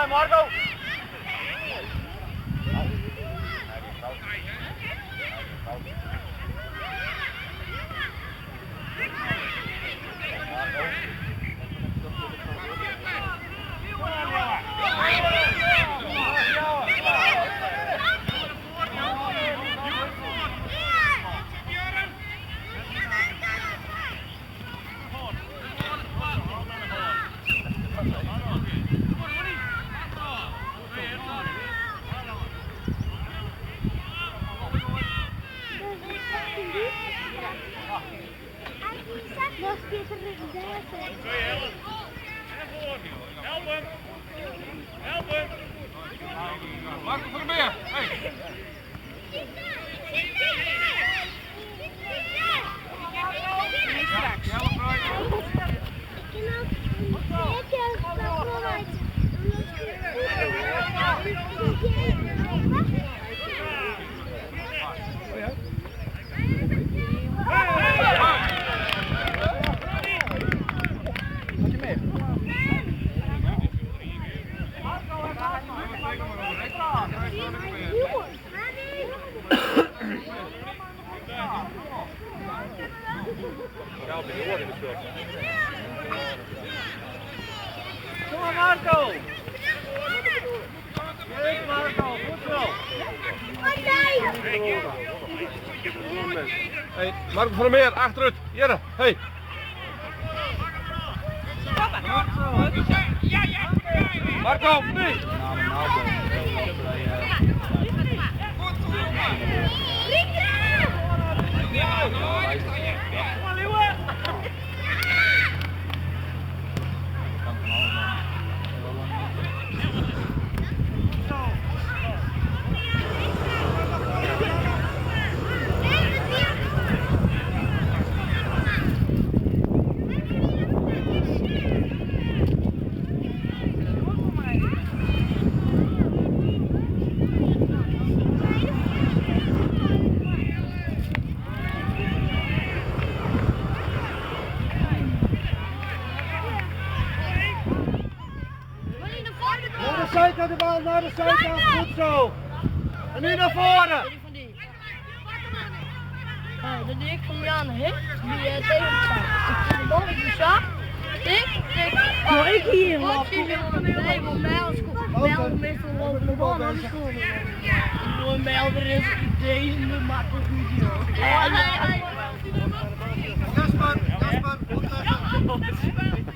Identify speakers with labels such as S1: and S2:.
S1: Marco!
S2: Marco van der Meer, hey!
S1: Kom maar Marco! Yes Marco, goed zo!
S2: Hey, Marco van der Meer, achteruit, Jere, hey! Marco, nee!
S1: Naar de zijkant de bal, naar de zijkant, goed zo! En nu naar voren!
S3: De dik van Jan Hik, die tegenstaat. Ik de bal in de zak. Tik. Nou, ik hier. Nee, want mij als Bijl meestal lopen de bal naar de school. Ik doe een Bijl erin, deze maakt het niet joh.
S1: Jasper, opleggen!